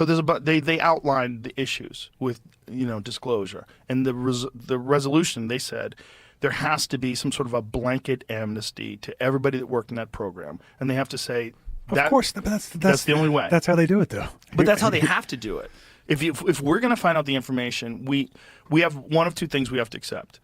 So there's they outlined the issues with disclosure, and the resolution. They said there has to be some sort of a blanket amnesty to everybody that worked in that program, and they have to say of course that's the only way. That's how they do it, though. But that's how they have to do it. If we're going to find out the information, we have one of two things we have to accept.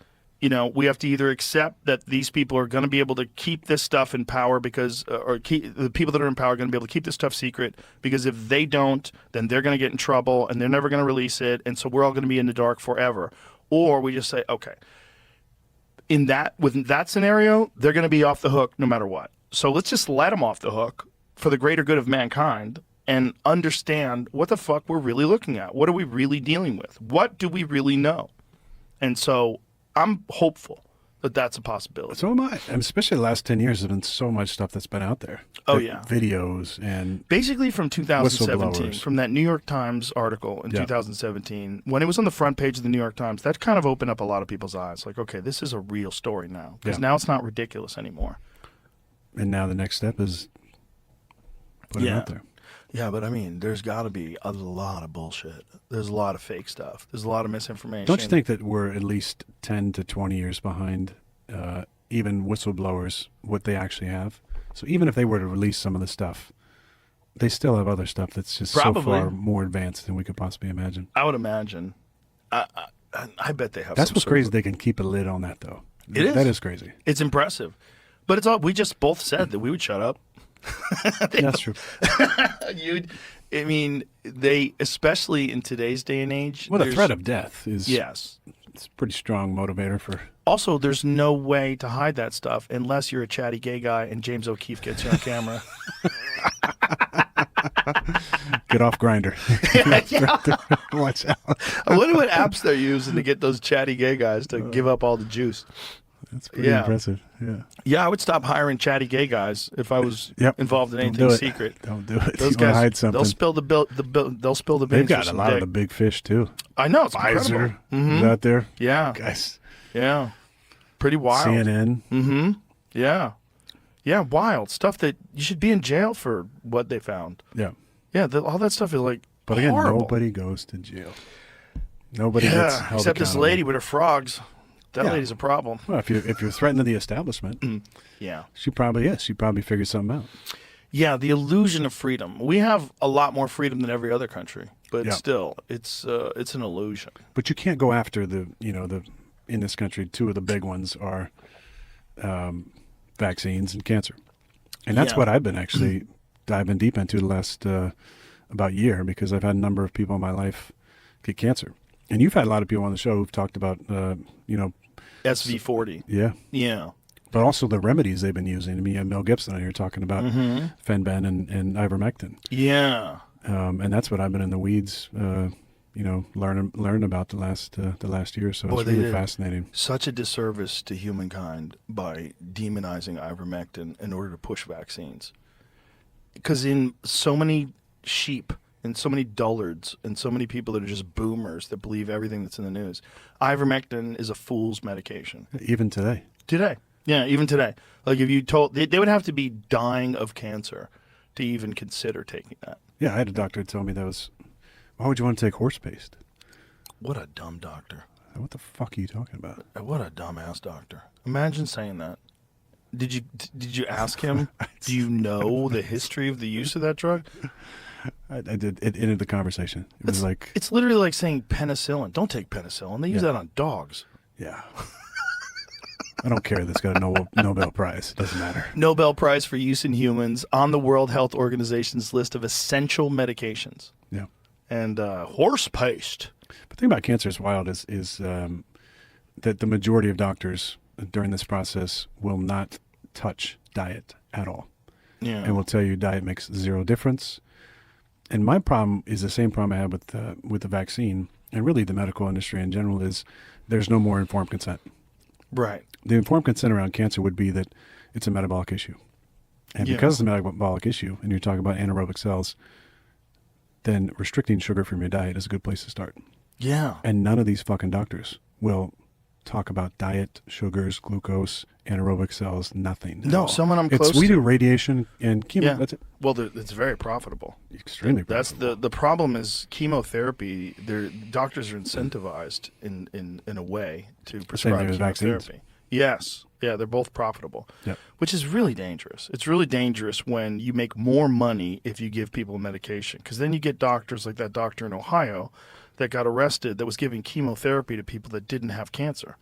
We have to either accept that these people are going to be able to keep this stuff in power the people that are in power are going to be able to keep this stuff secret, because if they don't, then they're going to get in trouble and they're never going to release it, and so we're all going to be in the dark forever. Or we just say, okay, with that scenario, they're going to be off the hook no matter what. So let's just let them off the hook for the greater good of mankind and understand what the fuck we're really looking at. What are we really dealing with? What do we really know? And so I'm hopeful that that's a possibility. So am I. And especially the last 10 years, there's been so much stuff that's been out there. Oh, yeah. Videos and basically from 2017, from that New York Times article in 2017, when it was on the front page of the New York Times, that kind of opened up a lot of people's eyes. Like, okay, this is a real story now. Because now it's not ridiculous anymore. And now the next step is putting it out there. Yeah, but I mean, there's got to be a lot of bullshit. There's a lot of fake stuff. There's a lot of misinformation. Don't you think that we're at least 10 to 20 years behind even whistleblowers, what they actually have? So even if they were to release some of the stuff, they still have other stuff that's just so far more advanced than we could possibly imagine. I would imagine. I bet they have. That's what's crazy. They can keep a lid on that, though. It is. That is crazy. It's impressive. But it's all. We just both said that we would shut up. That's true. I mean, they, especially in today's day and age. Well, the threat of death is it's a pretty strong motivator for. Also, there's no way to hide that stuff unless you're a chatty gay guy and James O'Keefe gets you on camera. Get off Grindr. Watch out. I wonder what apps they're using to get those chatty gay guys to give up all the juice. That's pretty impressive. Yeah. Yeah, I would stop hiring chatty gay guys if I was involved in anything secret. Don't do it. Those guys hide something. They'll spill the They'll spill the beans. They've got a lot of the big fish too. I know, it's Pfizer incredible. is out there. Yeah, guys. Yeah, pretty wild. CNN. Mm-hmm. Yeah, yeah, wild stuff that you should be in jail for what they found. Yeah, yeah, all that stuff is like. But again, horrible. Nobody goes to jail. Nobody gets held except this accountable. lady with her frogs. That lady's a problem. Well, if you're threatening the establishment, she probably is. She probably figured something out. Yeah, the illusion of freedom. We have a lot more freedom than every other country, but still, it's an illusion. But you can't go after in this country. Two of the big ones are vaccines and cancer, and that's what I've been actually diving deep into the last about year, because I've had a number of people in my life get cancer, and you've had a lot of people on the show who've talked about SV40. Yeah. Yeah. But also the remedies they've been using. I mean, you have Mel Gibson on here talking about Fenben and ivermectin. Yeah. And that's what I've been in the weeds, learning about the last year. So it's really fascinating. Such a disservice to humankind by demonizing ivermectin in order to push vaccines. Because in so many sheep and so many dullards and so many people that are just boomers that believe everything that's in the news, ivermectin is a fool's medication. Even today. Yeah, even today. Like if you told, they would have to be dying of cancer to even consider taking that. Yeah, I had a doctor tell me why would you want to take horse paste? What a dumb doctor. What the fuck are you talking about? What a dumbass doctor. Imagine saying that. Did you ask him, do you know the history of the use of that drug? I did. It ended the conversation. It's literally like saying penicillin. Don't take penicillin. They use that on dogs. Yeah. I don't care. That's got a Nobel Prize. It doesn't matter. Nobel Prize for use in humans on the World Health Organization's list of essential medications. Yeah. And horse paste. But the thing about cancer is wild is that the majority of doctors during this process will not touch diet at all. Yeah. And will tell you diet makes zero difference. And my problem is the same problem I had with the vaccine, and really the medical industry in general, is there's no more informed consent. Right. The informed consent around cancer would be that it's a metabolic issue. And because it's a metabolic issue, and you're talking about anaerobic cells, then restricting sugar from your diet is a good place to start. Yeah. And none of these fucking doctors will talk about diet, sugars, glucose, anaerobic cells, nothing. at No, all. someone I'm close We to. do radiation and chemo. Yeah. That's it. Well, it's very profitable. Extremely That's profitable. the problem is chemotherapy. Doctors are incentivized in a way to prescribe thing as vaccines. chemotherapy. Yes, yeah, they're both profitable, Yep. which is really dangerous. It's really dangerous when you make more money if you give people medication, because then you get doctors like that doctor in Ohio that got arrested that was giving chemotherapy to people that didn't have cancer.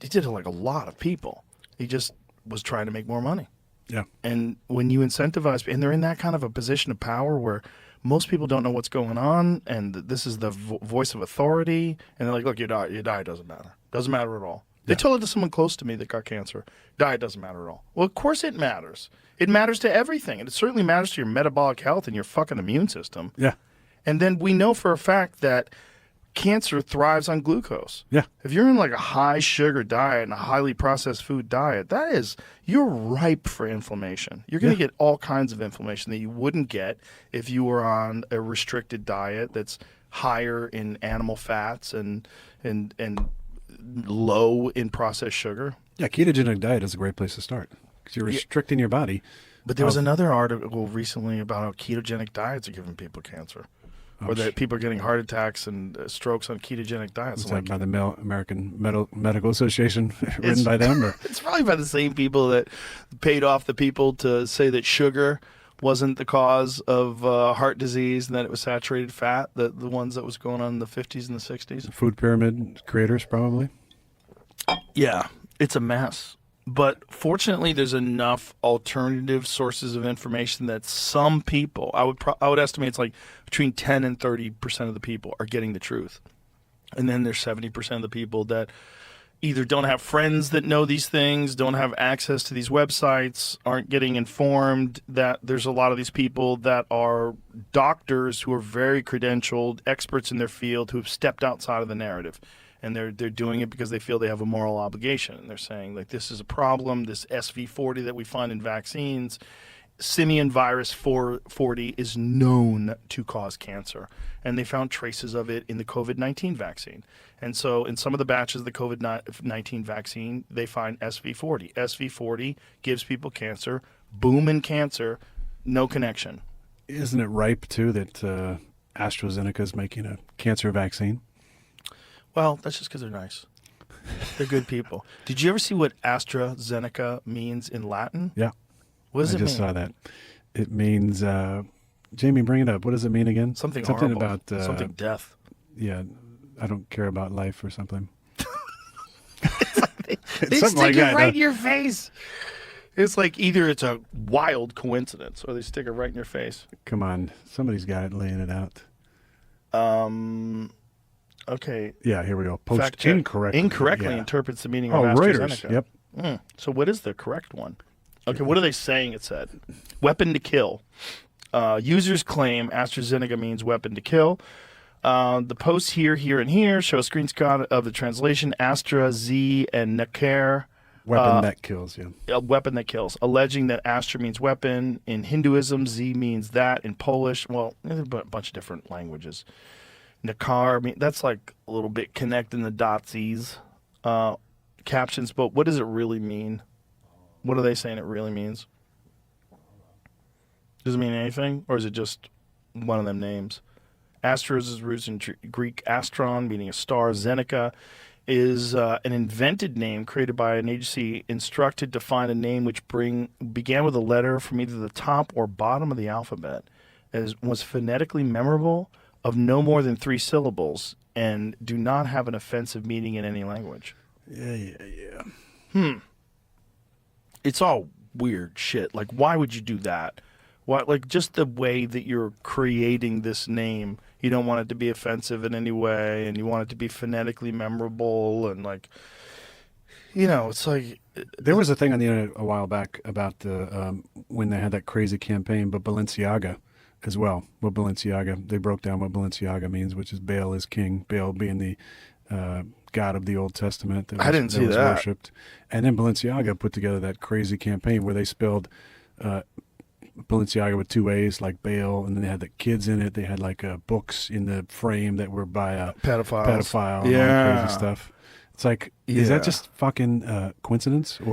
He did it like a lot of people. He just was trying to make more money. Yeah. And when you incentivize, and they're in that kind of a position of power where most people don't know what's going on, and this is the voice of authority, and they're like, look, your diet doesn't matter. Doesn't matter at all. They told it to someone close to me that got cancer. Diet doesn't matter at all. Well, of course it matters. It matters to everything, and it certainly matters to your metabolic health and your fucking immune system. Yeah. And then we know for a fact that cancer thrives on glucose. Yeah. If you're in like a high sugar diet and a highly processed food diet, you're ripe for inflammation. You're going to get all kinds of inflammation that you wouldn't get if you were on a restricted diet that's higher in animal fats and low in processed sugar. Yeah, ketogenic diet is a great place to start because you're restricting your body. But there was another article recently about how ketogenic diets are giving people cancer. Or that people are getting heart attacks and strokes on ketogenic diets. Is that by the American Medical Association, written by them? Or? It's probably by the same people that paid off the people to say that sugar wasn't the cause of heart disease and that it was saturated fat, the ones that was going on in the 50s and the 60s. Food pyramid creators, probably. Yeah, it's a mess. But fortunately, there's enough alternative sources of information that some people, I would estimate it's like between 10 and 30% of the people are getting the truth. And then there's 70% of the people that either don't have friends that know these things, don't have access to these websites, aren't getting informed that there's a lot of these people that are doctors who are very credentialed, experts in their field, who have stepped outside of the narrative. And they're doing it because they feel they have a moral obligation. And they're saying, like, this is a problem, this SV40 that we find in vaccines, simian virus 40 is known to cause cancer. And they found traces of it in the COVID-19 vaccine. And so in some of the batches of the COVID-19 vaccine, they find SV40. SV40 gives people cancer, boom in cancer, no connection. Isn't it ripe, too, that AstraZeneca is making a cancer vaccine? Well, that's just because they're nice. They're good people. Did you ever see what AstraZeneca means in Latin? Yeah. What does it mean? I just saw that. It means, Jamie, bring it up. What does it mean again? Something horrible. About something death. Yeah, I don't care about life or something. They stick it right in your face. It's like either it's a wild coincidence or they stick it right in your face. Come on. Somebody's got it laying it out. Okay. Yeah, here we go. Fact check. Incorrectly Yeah. interprets the meaning of Reuters. AstraZeneca. Yep. So what is the correct one? Okay, what are they saying it said? Weapon to kill. Users claim AstraZeneca means weapon to kill. The posts here, and here show a screenshot of the translation. Astra, Z, and Nakar. Weapon that kills, yeah. A weapon that kills, alleging that Astra means weapon. In Hinduism, Z means that. In Polish, well, there's a bunch of different languages. Nakar, that's like a little bit connecting the dotsies captions, but what does it really mean? What are they saying it really means? Does it mean anything, or is it just one of them names? Astro's roots in Greek astron, meaning a star. Zeneca is an invented name created by an agency instructed to find a name which began with a letter from either the top or bottom of the alphabet, as was phonetically memorable, of no more than 3 syllables, and do not have an offensive meaning in any language. Yeah. It's all weird shit. Like, why would you do that? Why, like, just the way that you're creating this name, you don't want it to be offensive in any way, and you want it to be phonetically memorable, and, like, you know, it's like... There was a thing on the internet a while back about the when they had that crazy campaign, but Balenciaga as well. What Balenciaga, they broke down what Balenciaga means, which is Baal is king, Baal being the god of the Old Testament that was, I didn't see that. worshipped. And then Balenciaga put together that crazy campaign where they spelled Balenciaga with 2 A's, like Baal, and then they had the kids in it. They had like books in the frame that were by a pedophile, and all that crazy stuff. It's like, is Yeah. that just fucking coincidence? Or